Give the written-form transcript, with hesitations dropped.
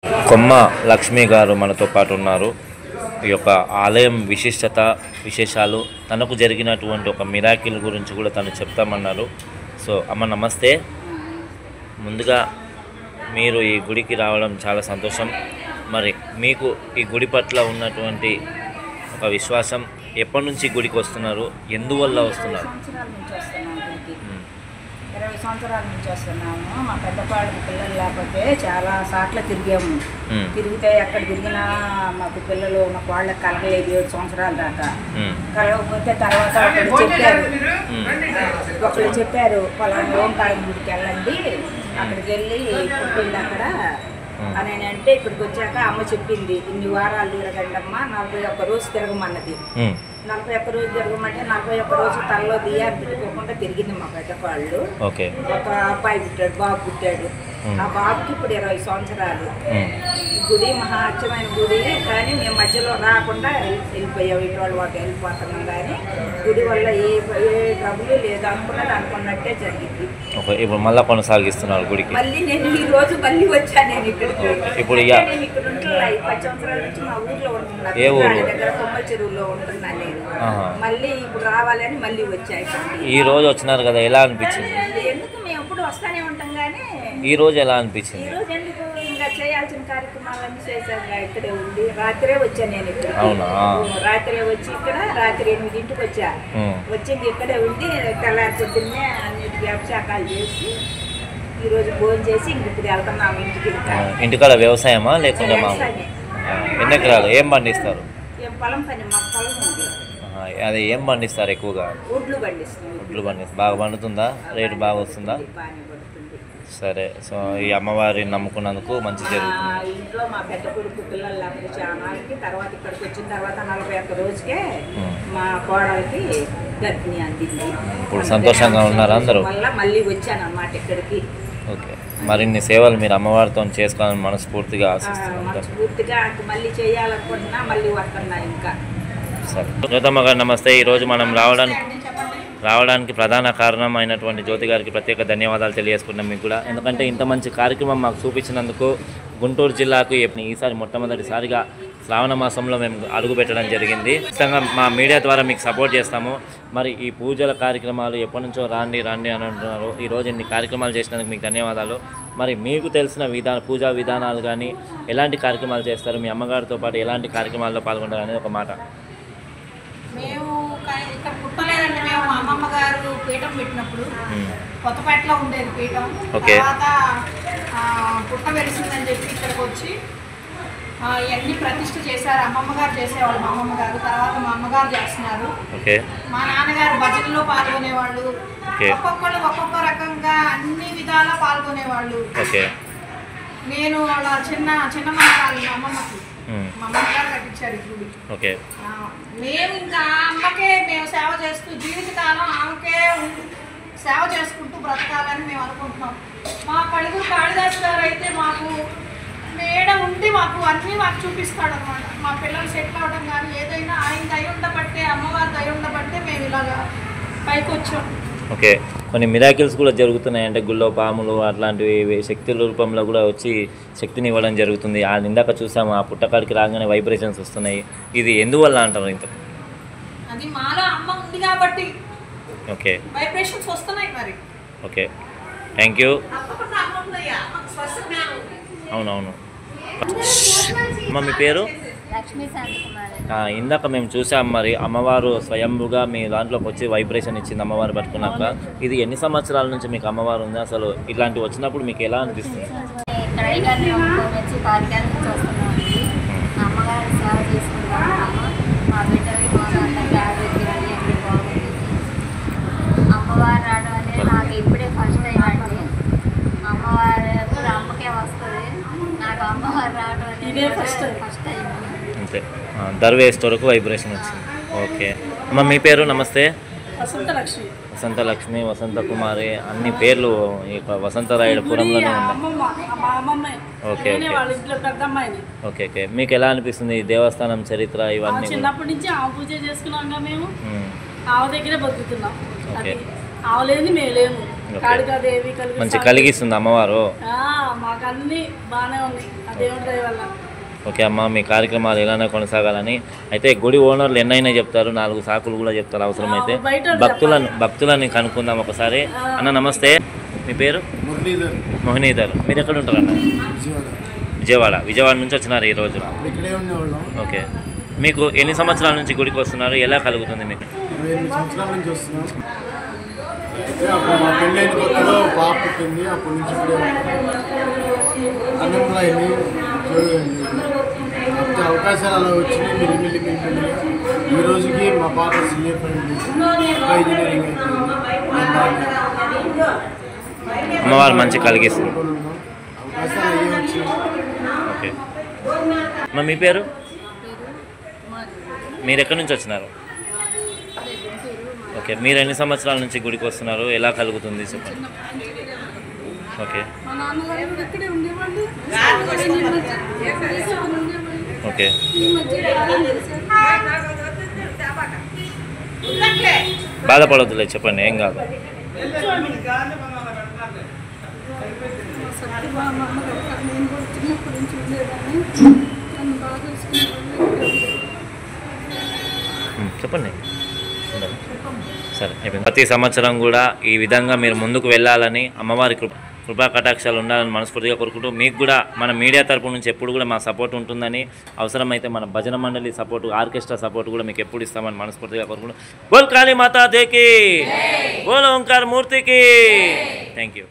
కొమ్మ లక్ష్మి గారు మనతో పాటు ఉన్నారు. ఈ యొక్క ఆలయం విశేషాలు, తనకు జరిగినటువంటి ఒక మిరాకిల్ గురించి కూడా తను చెప్తామన్నారు. సో అమ్మ నమస్తే. ముందుగా మీరు ఈ గుడికి రావడం చాలా సంతోషం. మరి మీకు ఈ గుడి పట్ల ఉన్నటువంటి ఒక విశ్వాసం, ఎప్పటి నుంచి గుడికి వస్తున్నారు, ఎందువల్ల వస్తున్నారు? 20 సంవత్సరాల నుంచి వస్తున్నాము. మా పెద్దపాడు పిల్లలు లేకపోతే చాలా సార్లు తిరిగాము. తిరిగితే ఎక్కడ తిరిగినా మాకు పిల్లలు మాకు వాళ్ళకి కలగలేదు. 7 సంవత్సరాల దాకా కలగకపోతే తర్వాత ఒకళ్ళు చెప్పారు పలానా ఓంకారం గుడికి వెళ్ళండి, అక్కడికి వెళ్ళి పుట్టింది అక్కడ అని అంటే ఇక్కడికి వచ్చాక అమ్మ చెప్పింది, ఇన్ని వారాలు తిరగండమ్మా, 41 రోజు తిరగమన్నది. 41 రోజు తిరగమంటే 41 రోజు తనలో దియాన్ని పెట్టుకోకుండా తిరిగింది మా పెద్దవాళ్ళు. ఒక అబ్బాయి పుట్టాడు, బాబు పుట్టాడు. ఆ బాబుకి ఇప్పుడు 20 సంవత్సరాలు. గుడి మహా అచ్చమైన గుడి, కానీ మేము మధ్యలో రాకుండా వెళ్ళిపోయాం. ఇటు వాళ్ళు వెళ్ళిపోతున్నాం, కానీ గుడి వల్ల ఏ ట్రబుల్ లేదు. అనుకున్నట్టే జరిగింది. ఇప్పుడు మళ్ళీ కొనసాగిస్తున్నారు గుడికి. మళ్ళీ నేను ఈ రోజు మళ్ళీ వచ్చాను. నేను ఇక్కడికి ఇప్పుడు నేను ఇక్కడ ఉంటున్నా. 10 సంవత్సరాల నుంచి మా ఊర్లో ఉంటున్నాను, దగ్గర కొమ్మ చెరువులో ఉంటున్నాను నేను. మళ్ళీ ఇప్పుడు రావాలని మళ్ళీ వచ్చాయి. ఈ రోజు వచ్చినారు కదా, ఎలా అనిపించింది? ఎందుకు మేము ఎప్పుడు వస్తానే ఉంటాం, కానీ ఈ రోజు ఎలా అనిపించింది? ఈ రోజు ఎందుకు ఇంకా చేయాల్సిన కార్యక్రమాలన్నీ చేశాను. ఇక్కడే ఉండి రాత్రే వచ్చాను నేను ఇక్కడ. అవునా? రాత్రే వచ్చి ఇక్కడ రాత్రి 8ంటికి వచ్చా. వచ్చింది ఇక్కడే ఉండి తెల్లారి పొద్దున్నే అన్నిటికీ అభిషేకాలు చేసి ఈ రోజు భోజనం చేసి ఇప్పుడు వెళ్తున్నాము ఇంటికి. ఇంటికాడ వ్యవసాయమా లేకుంటే ఎన్ని ఎకరాలు ఏం పండిస్తారు? ఏం పొలం పని, మాకు పొలం ఉంది. అది ఏం పండిస్తారు ఎక్కువగా? ఒడ్లు పండిస్తాం. బాగా పండుతుందా? రేటు బాగా వస్తుందా? సరే. సో ఈ అమ్మవారిని నమ్ముకున్నందుకు మంచి జరుగుతుంది. ఇంట్లో మా పెద్ద కొడుకు పిల్లలు లేకపోతే చాలాకి తర్వాత ఇక్కడికి వచ్చిన తర్వాత 41 రోజుకే మా కోడలికి గర్భిణి అందింది. ఇప్పుడు సంతోషంగా ఉన్నారు అందరూ? మళ్ళీ వచ్చాను అన్నమాట ఇక్కడికి. ఓకే. మరిన్ని సేవలు మీరు అమ్మవారితో చేసుకోవాలని మనస్ఫూర్తిగా ఆశిస్తున్నాను. మనస్ఫూర్తిగా మళ్ళీ చేయాలనుకుంటున్నా, మళ్ళీ వస్తున్నా ఇంకా. సరే జ్యోతమ్మ గారు నమస్తే. ఈరోజు మనం రావడానికి ప్రధాన కారణం అయినటువంటి జ్యోతి గారికి ప్రత్యేక ధన్యవాదాలు తెలియజేసుకుంటాం మీకు కూడా. ఎందుకంటే ఇంత మంచి కార్యక్రమం మాకు చూపించినందుకు. గుంటూరు జిల్లాకు ఈసారి మొట్టమొదటిసారిగా శ్రావణ మాసంలో మేము అడుగు పెట్టడం జరిగింది. ఖచ్చితంగా మా మీడియా ద్వారా మీకు సపోర్ట్ చేస్తాము. మరి ఈ పూజల కార్యక్రమాలు ఎప్పటి నుంచో రాండి అని అంటున్నారు. ఈరోజు ఇన్ని కార్యక్రమాలు చేసినందుకు మీకు ధన్యవాదాలు. మరి మీకు తెలిసిన పూజా విధానాలు కానీ ఎలాంటి కార్యక్రమాలు చేస్తారు, మీ అమ్మగారితో పాటు ఎలాంటి కార్యక్రమాల్లో పాల్గొంటారు అనేది ఒక మాట. మేము ఇక్కడ పుట్టలేదండి. మేము మా అమ్మమ్మ గారు పీఠం పెట్టినప్పుడు కొత్తపేటలో ఉండేది పీఠం. తర్వాత పుట్ట వెలిసిందని చెప్పి ఇక్కడికి వచ్చి ఇవన్నీ ప్రతిష్ఠ చేశారు. అమ్మమ్మ గారు చేసేవాళ్ళు, మా అమ్మమ్మ గారు. తర్వాత మా అమ్మగారు చేస్తున్నారు. మా నాన్నగారు భజనలో పాల్గొనేవాళ్ళు. ఒక్కొక్కళ్ళు ఒక్కొక్క రకంగా అన్ని విధాలా పాల్గొనేవాళ్ళు. నేను వాళ్ళ చిన్న మనవాళ్ళు మా అమ్మమ్మకి. మా అమ్మగారు కట్టించారు గుడి. మేము ఇంకా అమ్మకే మేము సేవ చేస్తూ జీవితకాలం ఆమెకే సేవ చేసుకుంటూ బ్రతకాలని మేము అనుకుంటున్నాం. మా పలుగురు కాళిదాస్ గారు అయితే మాకు మేడ ఉండి మాకు అన్నీ మాకు చూపిస్తాడు అనమాట. మా పిల్లలు సెటిల్ అవ్వడం కానీ ఏదైనా ఆయన దయ ఉండబట్టే, అమ్మవారి దయ ఉండబట్టే మేము ఇలాగా పైకి వచ్చాం. ఓకే. కొన్ని మిరాకిల్స్ కూడా జరుగుతున్నాయి. అంటే గుళ్ళో పాములు అట్లాంటివి శక్తుల రూపంలో కూడా వచ్చి శక్తిని ఇవ్వడం జరుగుతుంది. ఇందాక చూసాము, ఆ పుట్టకాడికి రాగానే వైబ్రేషన్స్ వస్తున్నాయి. ఇది ఎందువల్ల అంటారు? ఇంత అది మాలో అమ్మ ఉంది కాబట్టి ఓకే వైబ్రేషన్స్ వస్తున్నాయి. మరి ఓకే, థ్యాంక్ యూ. అవునవును. అమ్మ మీ పేరు? ఇందాక మేము చూసాం. మరి అమ్మవారు స్వయంభుగా మీ దాంట్లోకి వచ్చి వైబ్రేషన్ ఇచ్చింది అమ్మవారు పట్టుకున్నాక. ఇది ఎన్ని సంవత్సరాల నుంచి మీకు అమ్మవారు ఉంది? అసలు ఇట్లాంటివి వచ్చినప్పుడు మీకు ఎలా అనిపిస్తుంది? అమ్మవారు రావడం అనేది నాకు ఇప్పుడే ఫస్ట్ టైం అండి. అమ్మవారు అమ్మకే వస్తుంది, నాకు అమ్మవారు రావడం అనేది ఫస్ట్ టైం. అంతే, దర్వేస్ట్ వరకు వైబ్రేషన్ వచ్చింది. ఓకే అమ్మ మీ పేరు? నమస్తే. వసంత లక్ష్మి, వసంత కుమారి, అన్ని పేర్లు వసంతరాయుడుపురంలోనే ఉన్నాయి. Okay okay okay. మీకు ఎలా అనిపిస్తుంది ఈ దేవస్థానం చరిత్ర ఇవన్నీ? చిన్నప్పటి నుంచి ఆవు పూజ చేసుకున్నాం, మేము ఆవు దగ్గరే బతుకుతున్నాం. ఆవు లేదు మేము లేము. కాళికాదేవి మంచి కలిగిస్తుంది అమ్మవారు. మాకు అన్ని బాగానే ఉంది ఆ దేవుడి దయ వల్ల. ఓకే అమ్మ, మీ కార్యక్రమాలు ఎలానే కొనసాగాలని. అయితే గుడి ఓనర్లు ఎన్నైనా చెప్తారు, 4 సాకులు కూడా చెప్తారు అవసరమైతే. భక్తులని కనుక్కుందాం ఒకసారి. అన్న నమస్తే, మీ పేరు? మోహినీధర్. మీరు ఎక్కడ ఉంటారన్న? విజయవాడ నుంచి వచ్చినారు ఈరోజు. ఓకే, మీకు ఎన్ని సంవత్సరాల నుంచి గుడికి వస్తున్నారు? ఎలా కలుగుతుంది మీకు? అవకాశాలు అలా వచ్చినాయి మిల్లి ఈ రోజుకి మా పాప సీఎఫ్ అయింది, ఇంజనీరింగ్ అయిపోయింది. అమ్మవారు మంచి కలిగిస్తుంది. అవకాశాలు అయ్యే వచ్చినాయి. ఓకే, మీ పేరు? మీరు ఎక్కడి నుంచి వచ్చినారు? ఓకే, మీరు ఎన్ని సంవత్సరాల నుంచి గుడికి వస్తున్నారు? ఎలా కలుగుతుంది చెప్పండి. ఓకే ఓకే, బాధపడవద్దులే, చెప్పండి, ఏం కాదు. చెప్పండి. సరే, ప్రతి సంవత్సరం కూడా ఈ విధంగా మీరు ముందుకు వెళ్ళాలని, అమ్మవారి కృపా కటాక్షాలు ఉండాలని మనస్ఫూర్తిగా కోరుకుంటూ, మీకు కూడా మన మీడియా తరపు నుంచి ఎప్పుడు కూడా మా సపోర్ట్ ఉంటుందని, అవసరమైతే మన భజన మండలి సపోర్ట్, ఆర్కెస్ట్రా సపోర్ట్ కూడా మీకు ఎప్పుడు ఇస్తామని మనస్ఫూర్తిగా కోరుకుంటూ, బోల్ కాళీ మాతా దేకి, బోల్ ఓంకార్ మూర్తికి. Thank you.